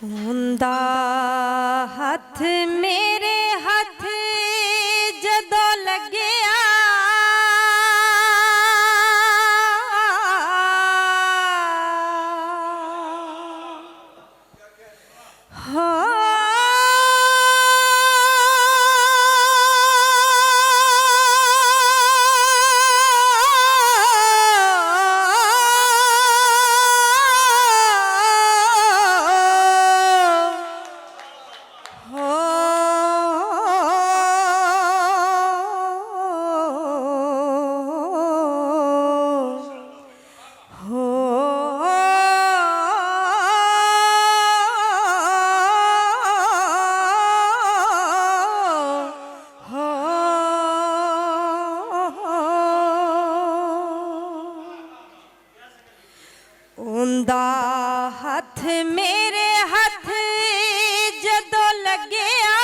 ਹੁੰਦਾ ਹੱਥ ਮੇਰੇ ਹੱਥ ਜਦੋਂ ਲੱਗਿਆ ਹੋ ਹੁੰਦਾ ਹੱਥ ਮੇਰੇ ਹੱਥ ਜਦੋਂ ਲੱਗਿਆ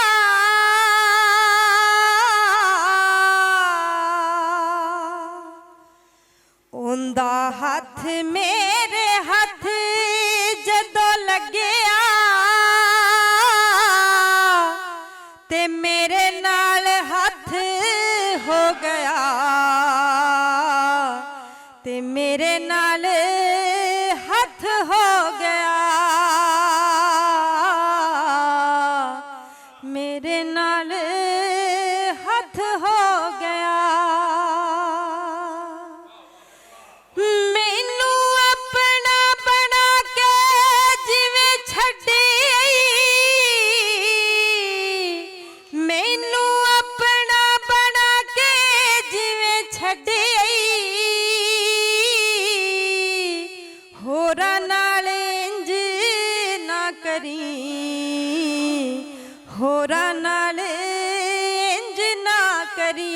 ਹੁੰਦਾ ਹੱਥ ਮੇਰੇ ਹੱਥ ਜਦੋਂ ਲੱਗਿਆ ਤੇ ਮੇਰੇ ਨਾਲ ਹੱਥ ਹੋ ਗਿਆ ਤੇ ਮੇਰੇ ਨਾਲ ਹੱਥ ਹੋ ਗਿਆ ਮੇਰੇ ਨਾਲ ਹੱਥ ਹੋ ਗਿਆ ਮੈਨੂੰ ਆਪਣਾ ਬਣਾ ਕੇ ਜਿਵੇਂ ਛੱਡੀ ਮੈਨੂੰ ਆਪਣਾ ਬਣਾ ਕੇ ਜਿਵੇਂ ਛੱਡੀ ਹੋਰਾਂ ਨਾਲ ਇੰਜ ਨਾ ਕਰੀ ਹੋਰਾਂ ਨਾਲ ਇੰਜ ਨਾ ਕਰੀ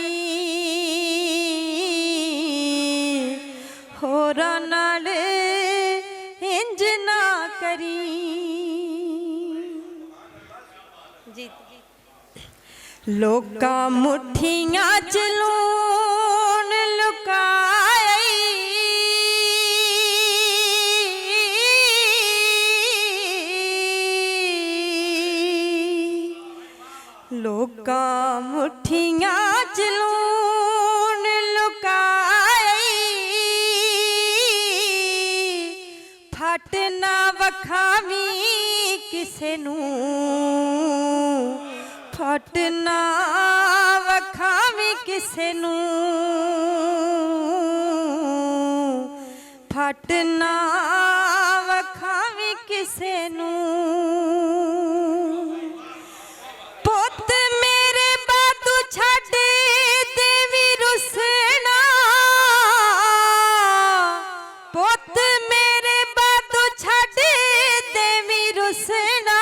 ਹੋਰਾਂ ਨਾਲ ਇੰਜ ਨਾ ਕਰੀ ਜੀ ਲੋਕਾਂ ਮੁੱਠੀਆਂ ਚ ਲੂਣ ਲੁਕਾਈ ਲੋਕਾਂ ਮੁੱਠੀਆਂ ਚ ਲੂਣ ਲੁਕਾਈ ਫੱਟ ਨਾ ਵਖਾਵੀਂ ਕਿਸੇ ਨੂੰ ਫੱਟ ਨਾ ਵਖਾਵੀਂ ਕਿਸੇ ਨੂੰ ਫੱਟ ਨਾ ਵਖਾਵੀਂ ਕਿਸੇ ਨੂੰ ਛੱਡ ਦੇਵੀ ਰੁਸਣਾ ਪੁੱਤ ਮੇਰੇ ਬਾਤੋਂ ਛੱਡ ਦੇਵੀ ਰੁਸਣਾ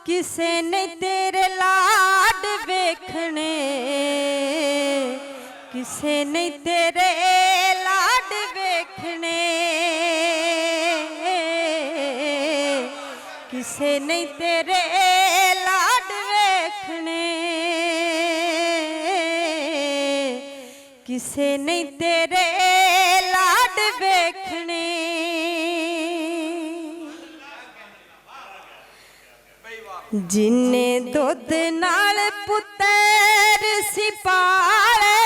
ਕਿਸੇ ਨੇ ਤੇਰੇ ਲਾਡ ਵੇਖਣੇ ਕਿਸੇ ਨੇ ਤੇਰੇ ਲਾਡ ਵੇਖਣੇ ਕਿਸੇ ਨੇ ਤੇਰੇ ਲਾਡ ਵੇਖਣੇ ਕਿਸੇ ਨੇ ਤੇਰੇ ਲਾਡ ਵੇਖਣੇ ਜਿੰਨੇ ਦੁੱਧ ਨਾਲ ਪੁੱਤਰ ਸੀ ਪਾਲੇ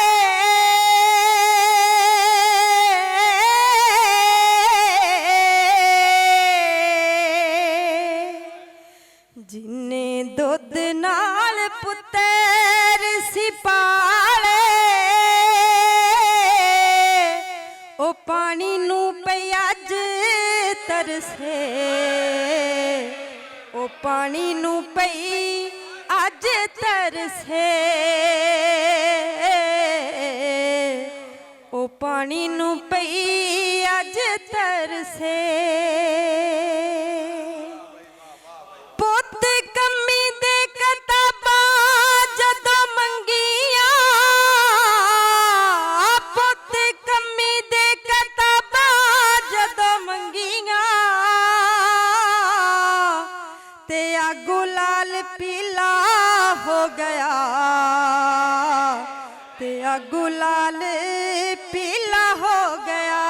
ਜਿੰਨੇ ਦੁੱਧ ਨਾਲ ਪੁੱਤਰ ਸੀ ਪਾਲੇ ਉਹ ਪਾਣੀ ਨੂੰ ਪਈ ਅੱਜ ਤਰਸੇ ਉਹ ਪਾਣੀ ਨੂੰ ਪਈ ਅੱਜ ਤਰਸੇ ਉਹ ਪਾਣੀ ਨੂੰ ਪਈ ਅੱਜ ਤਰਸੇ ਪੁੱਤ ਕੰਮੀ ਦੇ ਕਿਤਾਬਾਂ ਜਦੋਂ ਮੰਗੀਆਂ ਪੁੱਤ ਕੰਮੀ ਦੇ ਕਿਤਾਬਾਂ ਜਦੋਂ ਮੰਗੀਆਂ ਤੇ ਆਗੂ ਲਾਲ ਪੀਲਾ ਹੋ ਗਿਆ ਤੇ ਆਗੂ ਲਾਲ ਪੀਲਾ ਹੋ ਗਿਆ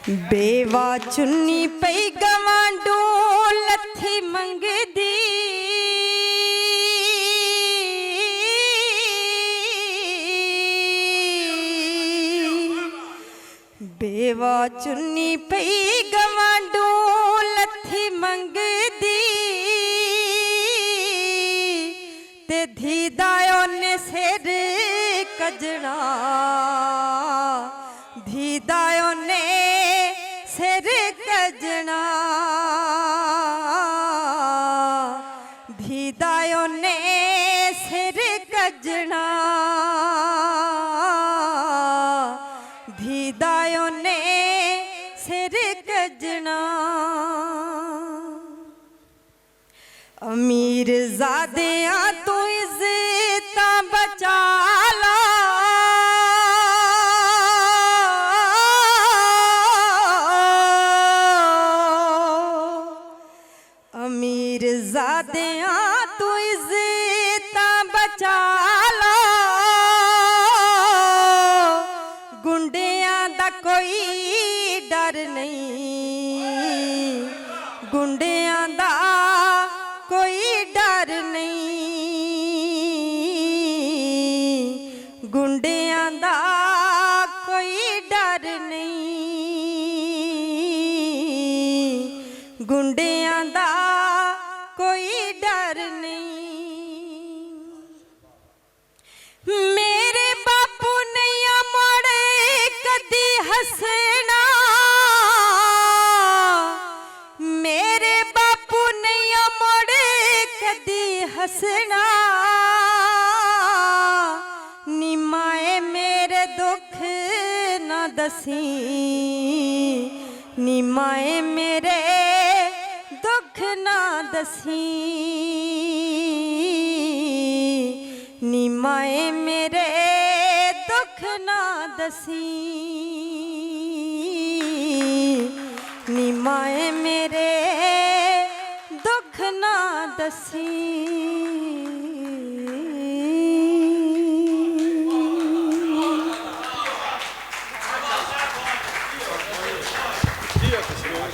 बेवा चुन्नी पई गवांडू लथी मंगदी बेवा चुन्नी पई गवांडू लथी मंगदी ते धीदायो ने सिर कजना धीदायो ने सिर कजना धीदायो ने सिर कजना धीदायो ने सिर कजना अमीर ज़ादियां तू इज़्ज़तां बचा ला अमीर ज़ादियां तू इज़्ज़तां बचा ला गुंडियां दा कोई डर नहीं गुंडियां दा कोई डर नहीं गुंडियां दा कोई डर नहीं गुंडियां दा कोई डर नहीं मेरे बापू नहीं मोड़े कदी हसना मेरे बापू नहीं मोड़े कदी हसना निमाए मेरे दुख ना दसी निमाए मेरे दुख ना दसी निमाए मेरे दुख ना दसी निमाए मेरे दुख ना दसी।